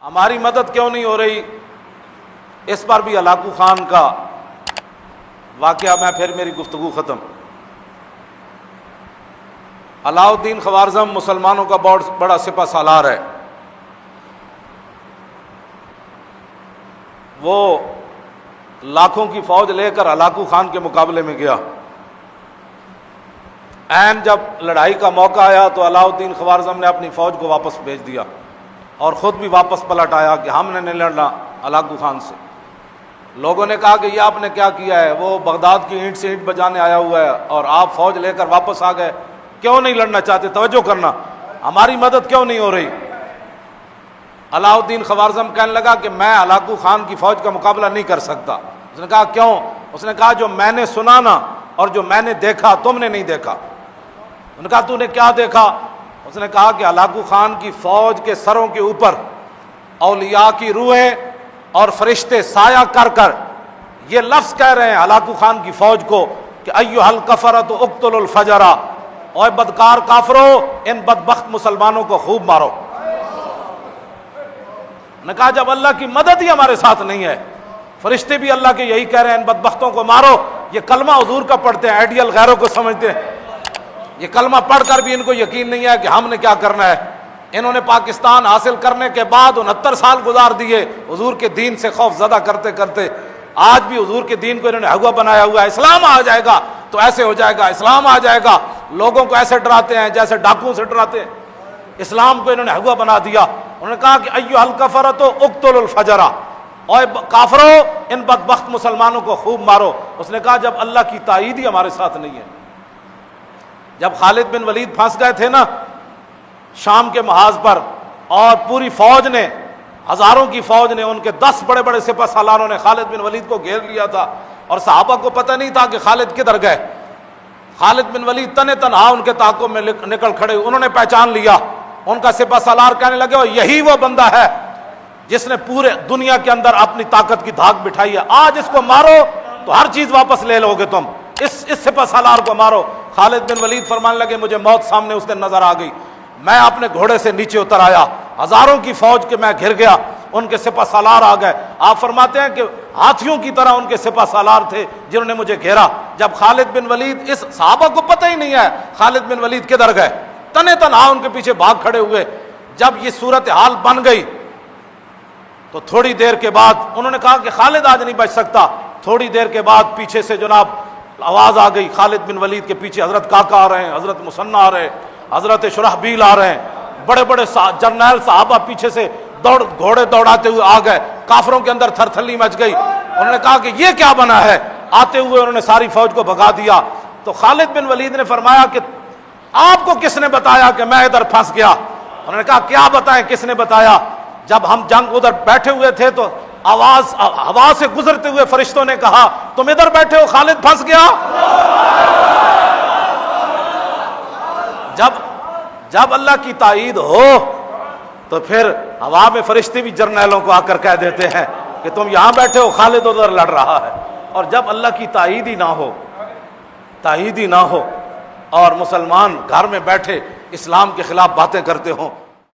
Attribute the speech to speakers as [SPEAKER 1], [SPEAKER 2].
[SPEAKER 1] ہماری مدد کیوں نہیں ہو رہی؟ اس پر بھی ہلاکو خان کا واقعہ میں پھر میری گفتگو ختم۔ علاؤ الدین خوارزم مسلمانوں کا بہت بڑا سپہ سالار ہے۔ وہ لاکھوں کی فوج لے کر ہلاکو خان کے مقابلے میں گیا۔ عین جب لڑائی کا موقع آیا تو علاؤ الدین خوارزم نے اپنی فوج کو واپس بھیج دیا اور خود بھی واپس پلٹ آیا کہ ہم نے نہیں لڑنا ہلاکو خان سے۔ لوگوں نے کہا کہ یہ آپ نے کیا کیا ہے؟ وہ بغداد کی اینٹ سے اینٹ بجانے آیا ہوا ہے اور آپ فوج لے کر واپس آ گئے، کیوں نہیں لڑنا چاہتے؟ توجہ کرنا، ہماری مدد کیوں نہیں ہو رہی؟ علاؤ الدین خوارزم کہنے لگا کہ میں ہلاکو خان کی فوج کا مقابلہ نہیں کر سکتا۔ اس نے کہا کیوں؟ اس نے کہا جو میں نے سنا نا اور جو میں نے دیکھا تم نے نہیں دیکھا۔ انہوں نے کہا تو نے کیا دیکھا؟ اس نے کہا کہ ہلاکو خان کی فوج کے سروں کے اوپر اولیاء کی روحیں اور فرشتے سایہ کر کر یہ لفظ کہہ رہے ہیں ہلاکو خان کی فوج کو کہ ایھا الکفرۃ اقتلوا الفجر، اوے بدکار کافرو ان بدبخت مسلمانوں کو خوب مارو۔ نے کہا جب اللہ کی مدد ہی ہمارے ساتھ نہیں ہے، فرشتے بھی اللہ کے یہی کہہ رہے ہیں ان بدبختوں کو مارو۔ یہ کلمہ حضور کا پڑھتے ہیں، آئیڈیل غیروں کو سمجھتے ہیں۔ یہ کلمہ پڑھ کر بھی ان کو یقین نہیں ہے کہ ہم نے کیا کرنا ہے۔ انہوں نے پاکستان حاصل کرنے کے بعد 69 سال گزار دیے حضور کے دین سے خوف زدہ کرتے کرتے۔ آج بھی حضور کے دین کو انہوں نے ہوا بنایا ہوا ہے، اسلام آ جائے گا تو ایسے ہو جائے گا، اسلام آ جائے گا۔ لوگوں کو ایسے ڈراتے ہیں جیسے ڈاکوؤں سے ڈراتے ہیں۔ اسلام کو انہوں نے ہوا بنا دیا۔ انہوں نے کہا کہ ایھا الکفرۃ اقتلوا الفجر، اوے کافرو ان بدبخت مسلمانوں کو خوب مارو۔ اس نے کہا جب اللہ کی تائید ہی ہمارے ساتھ نہیں ہے۔ جب خالد بن ولید پھنس گئے تھے نا شام کے محاذ پر، اور پوری فوج نے، ہزاروں کی فوج نے، ان کے 10 بڑے بڑے سپہ سالاروں نے خالد بن ولید کو گھیر لیا تھا اور صحابہ کو پتہ نہیں تھا کہ خالد کدھر گئے۔ خالد بن ولید تنے تنہا ان کے تعاقب میں نکل کھڑے، انہوں نے پہچان لیا۔ ان کا سپہ سالار کہنے لگے یہی وہ بندہ ہے جس نے پورے دنیا کے اندر اپنی طاقت کی دھاک بٹھائی ہے، آج اس کو مارو تو ہر چیز واپس لے لو گے تم، اس سپہ سالار کو مارو۔ خالد بن ولید فرمانے لگے مجھے موت سامنے اس دن نظر آ گئی، میں اپنے گھوڑے سے نیچے اتر آیا، ہزاروں کی فوج کے میں گھر گیا، ان کے سپہ سالار آ گئے۔ آپ فرماتے ہیں کہ ہاتھیوں کی طرح ان کے سپہ سالار تھے جنہوں نے مجھے گھیرا۔ جب خالد بن ولید، اس صحابہ کو پتہ ہی نہیں ہے خالد بن ولید کدھر گئے، تنے تنہا ان کے پیچھے بھاگ کھڑے ہوئے۔ جب یہ صورتحال بن گئی تو تھوڑی دیر کے بعد انہوں نے کہا کہ خالد آج نہیں بچ سکتا۔ تھوڑی دیر کے بعد پیچھے سے جناب آواز آ گئی، خالد بن ولید کے پیچھے حضرت کاکا آ رہے ہیں، حضرت مثنیٰ آ رہے ہیں، حضرت شرحبیل آ رہے ہیں، بڑے بڑے جرنیل صحابہ پیچھے سے گھوڑے دوڑاتے ہوئے آ گئے۔ کافروں کے اندر تھر تھلی مچ گئی۔ انہوں نے کہا کہ یہ کیا بنا ہے؟ آتے ہوئے انہوں نے ساری فوج کو بھگا دیا۔ تو خالد بن ولید نے فرمایا کہ آپ کو کس نے بتایا کہ میں ادھر پھنس گیا؟ انہوں نے کہا کیا بتائیں، کس نے بتایا؟ جب ہم جنگ ادھر بیٹھے ہوئے تھے تو آواز ہوا سے گزرتے ہوئے فرشتوں نے کہا تم ادھر بیٹھے ہو، خالد پھنس گیا۔ جب اللہ کی تائید ہو تو پھر ہوا میں فرشتے بھی جرنیلوں کو آ کر کہہ دیتے ہیں کہ تم یہاں بیٹھے ہو، خالد ادھر لڑ رہا ہے۔ اور جب اللہ کی تائید ہی نہ ہو اور مسلمان گھر میں بیٹھے اسلام کے خلاف باتیں کرتے ہوں